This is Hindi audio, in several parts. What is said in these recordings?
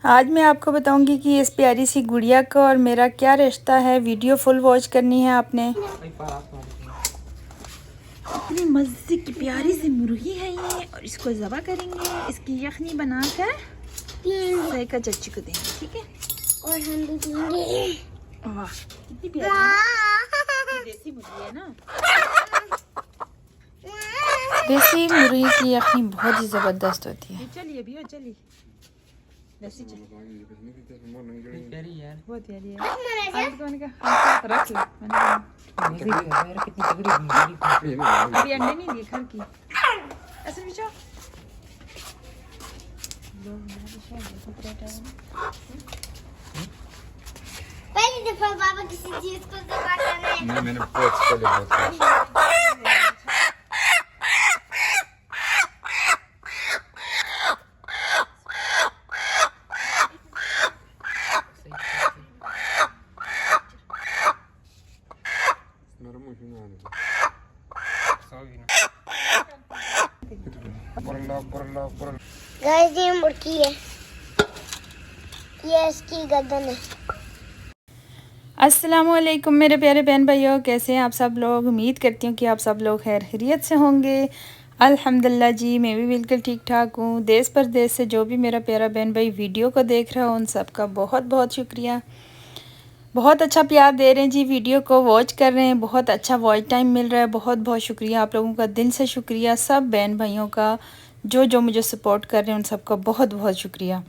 आज मैं आपको बताऊंगी कि इस प्यारी सी गुड़िया का और मेरा क्या रिश्ता है। वीडियो फुल वॉच करनी है आपने। इतनी मज़े की प्यारी सी मुर्गी है ये, और इसको ज़बा करेंगे, इसकी यखनी बनाकर सैका चच्ची को देंगे, ठीक है। और हम भी देंगे। वाह कितनी प्यारी देसी मुर्गी है ना। देसी मुर्गी की यखनी बहुत ही ज़बरदस्त होती है। चलिए भी चलिए देसी प्यारी यार, बहुत प्यारी है। आज तो मैंने कहा रख लो, कितनी तगड़ी अभी अंडे नहीं दिए घर की ऐसे बिछो। पहली दफा बाबा किसी चीज को दबा कर रहे हैं। मैंने बहुत गाइस ये मुर्गी है, ये इसकी गर्दन है। अस्सलामुअलैकुम मेरे प्यारे बहन भाइयों, कैसे हैं आप सब लोग। उम्मीद करती हूँ कि आप सब लोग खैर खैरियत से होंगे। अल्हम्दुलिल्लाह जी, मैं भी बिल्कुल ठीक ठाक हूँ। देश परदेश से जो भी मेरा प्यारा बहन भाई वीडियो को देख रहा हो, उन सब का बहुत बहुत शुक्रिया। बहुत अच्छा प्यार दे रहे हैं जी, वीडियो को वॉच कर रहे हैं, बहुत अच्छा वॉच टाइम मिल रहा है। बहुत बहुत शुक्रिया आप लोगों का, दिल से शुक्रिया सब बहन भाइयों का जो जो मुझे सपोर्ट कर रहे हैं, उन सब का बहुत बहुत शुक्रिया।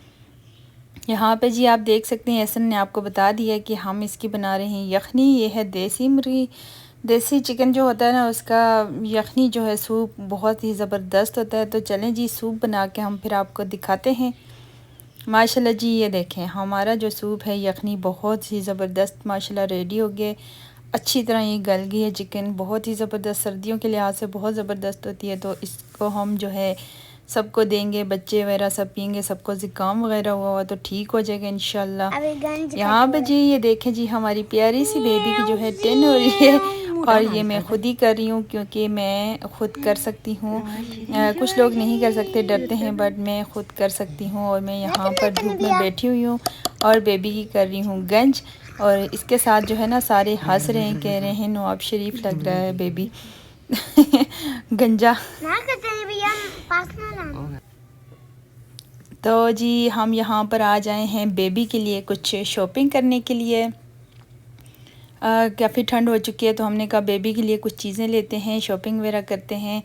यहाँ पे जी आप देख सकते हैं, एहसन ने आपको बता दिया कि हम इसकी बना रहे हैं यखनी। ये है देसी मुर्गी, देसी चिकन जो होता है ना, उसका यखनी जो है सूप बहुत ही ज़बरदस्त होता है। तो चलें जी सूप बना के हम फिर आपको दिखाते हैं। माशाल्लाह जी, ये देखें हमारा जो सूप है यखनी बहुत ही ज़बरदस्त माशाल्लाह रेडी हो गया। अच्छी तरह ये गल गई है चिकन, बहुत ही ज़बरदस्त, सर्दियों के लिहाज से बहुत ज़बरदस्त होती है। तो इसको हम जो है सबको देंगे, बच्चे वगैरह सब पियेंगे, सबको ज़ुकाम वगैरह हुआ तो ठीक हो जाएगा इंशाल्लाह। यहाँ पे जी ये देखें जी, हमारी प्यारी सी बेबी की जो है 10 हो रही है, और ये मैं ख़ुद ही कर रही हूँ क्योंकि मैं ख़ुद कर सकती हूँ। कुछ लोग नहीं कर सकते, डरते हैं, बट मैं ख़ुद कर सकती हूँ। और मैं यहाँ पर धूप में बैठी हुई हूँ और बेबी की कर रही हूँ गंज। और इसके साथ जो है ना सारे हंस रहे हैं, कह रहे हैं नवाब शरीफ लग रहा है बेबी गंजा ना करते हैं भैया, पास ना लाना। तो जी हम यहाँ पर आ जाए हैं बेबी के लिए कुछ शॉपिंग करने के लिए। काफ़ी ठंड हो चुकी है, तो हमने कहा बेबी के लिए कुछ चीज़ें लेते हैं, शॉपिंग वगैरह करते हैं।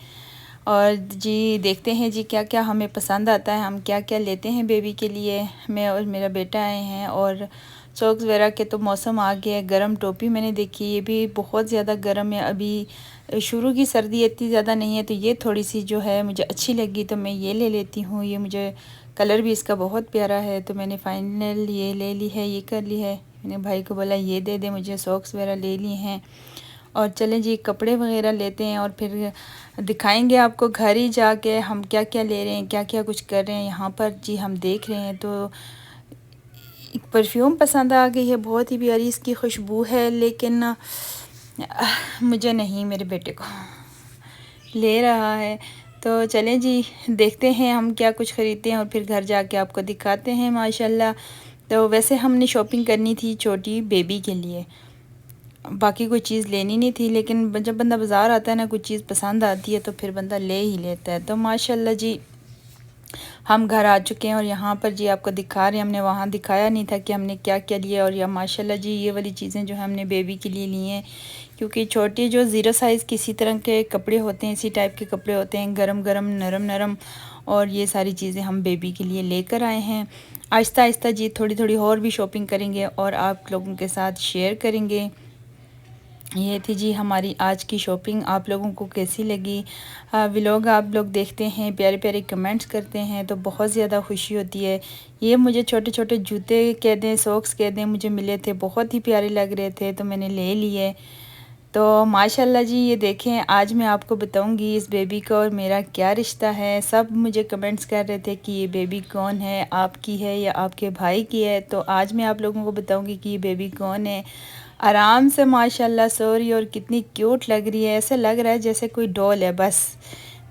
और जी देखते हैं जी क्या क्या हमें पसंद आता है, हम क्या क्या लेते हैं बेबी के लिए। मैं और मेरा बेटा आए हैं, और सॉक्स वगैरह के तो मौसम आ गया है। गर्म टोपी मैंने देखी, ये भी बहुत ज़्यादा गर्म है। अभी शुरू की सर्दी इतनी ज़्यादा नहीं है, तो ये थोड़ी सी जो है मुझे अच्छी लगी, तो मैं ये ले लेती हूँ। ये मुझे कलर भी इसका बहुत प्यारा है, तो मैंने फ़ाइनल ये ले ली है, ये कर ली है। मैंने भाई को बोला ये दे दे मुझे, सॉक्स वगैरह ले लिए हैं। और चलें जी कपड़े वगैरह लेते हैं, और फिर दिखाएंगे आपको घर ही जाके हम क्या क्या ले रहे हैं, क्या क्या कुछ कर रहे हैं। यहाँ पर जी हम देख रहे हैं तो एक परफ्यूम पसंद आ गई है, बहुत ही प्यारी इसकी खुशबू है, लेकिन मुझे नहीं, मेरे बेटे को ले रहा है। तो चलें जी देखते हैं हम क्या कुछ ख़रीदते हैं, और फिर घर जाके आपको दिखाते हैं माशाल्लाह। तो वैसे हमने शॉपिंग करनी थी छोटी बेबी के लिए, बाकी कोई चीज़ लेनी नहीं थी, लेकिन जब बंदा बाज़ार आता है ना, कुछ चीज़ पसंद आती है तो फिर बंदा ले ही लेता है। तो माशाल्लाह जी हम घर आ चुके हैं, और यहाँ पर जी आपको दिखा रहे हैं। हमने वहाँ दिखाया नहीं था कि हमने क्या क्या लिया। और यह माशाल्लाह जी ये वाली चीज़ें जो हमने बेबी के लिए ली हैं, क्योंकि छोटी जो ज़ीरो साइज़ किसी तरह के कपड़े होते हैं, इसी टाइप के कपड़े होते हैं, गरम गरम नरम नरम। और ये सारी चीज़ें हम बेबी के लिए लेकर आए हैं। आहिस्ता आहिस्ता जी थोड़ी थोड़ी और भी शॉपिंग करेंगे और आप लोगों के साथ शेयर करेंगे। ये थी जी हमारी आज की शॉपिंग। आप लोगों को कैसी लगी व्लॉग? आप लोग देखते हैं, प्यारे प्यारे कमेंट्स करते हैं, तो बहुत ज़्यादा खुशी होती है। ये मुझे छोटे छोटे जूते कह दें, सॉक्स कह दें, मुझे मिले थे, बहुत ही प्यारे लग रहे थे, तो मैंने ले लिए। तो माशाल्लाह जी ये देखें, आज मैं आपको बताऊंगी इस बेबी का और मेरा क्या रिश्ता है। सब मुझे कमेंट्स कर रहे थे कि ये बेबी कौन है, आपकी है या आपके भाई की है। तो आज मैं आप लोगों को बताऊंगी कि ये बेबी कौन है। आराम से माशाल्लाह सो रही है, और कितनी क्यूट लग रही है, ऐसे लग रहा है जैसे कोई डॉल है। बस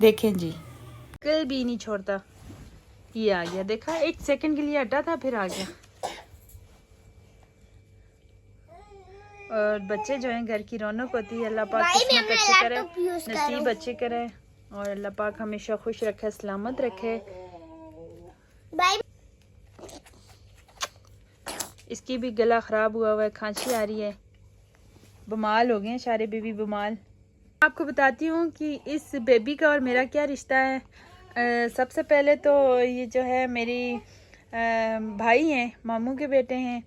देखें जी, कल भी नहीं छोड़ता ये आ गया, देखा 1 सेकंड के लिए हटा था फिर आ गया। और बच्चे जो हैं घर की रौनक होती है। अल्लाह पाक किस्मत अच्छे करे, नसीब अच्छे करे और अल्लाह पाक हमेशा खुश रखे, सलामत रखे। इसकी भी गला ख़राब हुआ है, खांसी आ रही है, बीमार हो गए हैं सारे बेबी बीमार। आपको बताती हूँ कि इस बेबी का और मेरा क्या रिश्ता है। सबसे पहले तो ये जो है मेरी भाई हैं, मामू के बेटे हैं,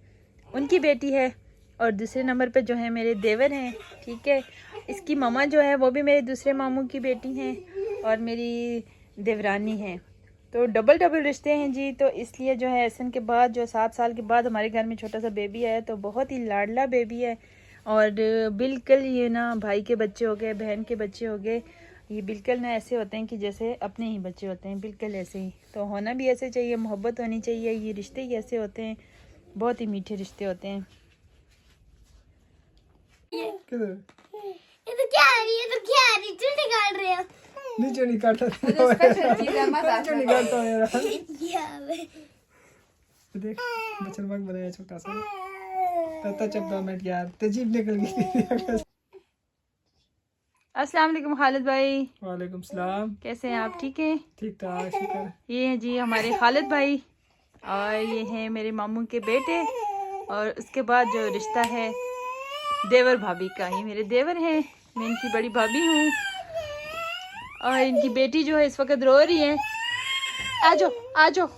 उनकी बेटी है। और दूसरे नंबर पे जो है मेरे देवर हैं, ठीक है। इसकी ममा जो है वो भी मेरे दूसरे मामू की बेटी हैं और मेरी देवरानी है। तो डबल रिश्ते हैं जी। तो इसलिए जो है एहसन के बाद जो 7 साल के बाद हमारे घर में छोटा सा बेबी आया, तो बहुत ही लाडला बेबी है। और बिल्कुल ये ना भाई के बच्चे हो गए, बहन के बच्चे हो गए, ये बिल्कुल ना ऐसे होते हैं कि जैसे अपने ही बच्चे होते हैं, बिल्कुल ऐसे ही। तो होना भी ऐसे चाहिए, मोहब्बत होनी चाहिए, ये रिश्ते ही ऐसे होते हैं, बहुत ही मीठे रिश्ते होते हैं। ये तो क्या आ रही है, तो क्या आ रही, चुन्नी काट रहे हो? नीचे नहीं काटता, नीचे नहीं काटता यार। देख बच्चन बाग बनाया छोटा सा, तता चप्पा मिट यार, तजीब निकल गई। अस्सलाम वालेकुम खालिद भाई। वालेकुम सलाम। कैसे हैं आप? ठीक है, ठीक ठाक शुक्र। ये हैं जी हमारे खालिद भाई और ये हैं मेरे मामू के बेटे। और उसके बाद जो रिश्ता है देवर भाभी का, ये मेरे देवर हैं, मैं इनकी बड़ी भाभी हूँ। और इनकी बेटी जो है इस वक्त रो रही है। आजो आजो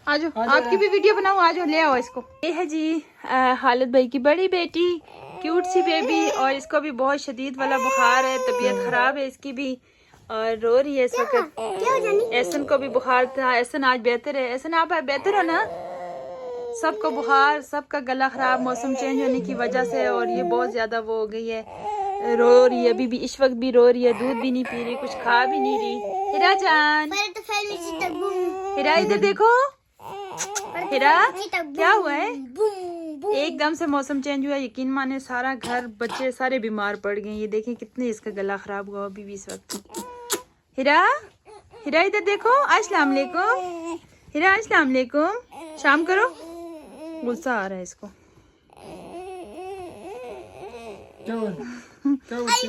आजो, आपकी भी वीडियो बनाओ, आजो ले आओ इसको। ये है जी खालिद भाई की बड़ी बेटी, क्यूट सी बेबी। और इसको भी बहुत शदीद वाला बुखार है, तबीयत खराब है इसकी भी और रो रही है इस वक्त। एहसन को भी बुखार था, एहसन आज बेहतर है। एहसन आप बेहतर हो ना? सबको बुखार, सबका गला खराब मौसम चेंज होने की वजह से, और ये बहुत ज्यादा वो हो गई है, रो रही है अभी भी, इस वक्त भी रो रही है, दूध भी नहीं पी रही, कुछ खा भी नहीं रही। हिरा जान, हिरा इधर देखो, हिरा क्या हुआ है? एकदम से मौसम चेंज हुआ, यकीन माने सारा घर बच्चे सारे बीमार पड़ गए। ये देखें कितने इसका गला खराब हुआ अभी भी इस वक्त। हिरा, हिरा इधर देखो, अस्सलाम वालेकुम। हिरा अस्सलाम वालेकुम, शाम करो। गुस्सा आ रहा है इसको।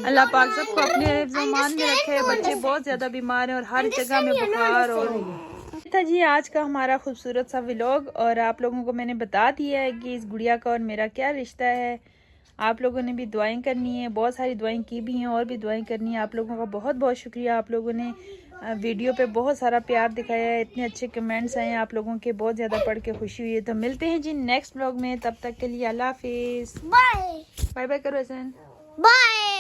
अल्लाह पाक सबको अपने ज़मान में रखे। बच्चे बहुत ज़्यादा बीमार हैं और हर जगह में बुखार। और था जी आज का हमारा खूबसूरत सा व्लॉग। और आप लोगों को मैंने बता दिया है कि इस गुड़िया का और मेरा क्या रिश्ता है। आप लोगों ने भी दुआएं करनी है, बहुत सारी दुआएं की भी हैं और भी दुआएं करनी है। आप लोगों का बहुत बहुत शुक्रिया, आप लोगों ने वीडियो पे बहुत सारा प्यार दिखाया है, इतने अच्छे कमेंट्स आए हैं आप लोगों के, बहुत ज़्यादा पढ़ के खुशी हुई है। तो मिलते हैं जी नेक्स्ट व्लॉग में, तब तक के लिए अल्लाह हाफिज़। बाय बाय करो हसन, बाय।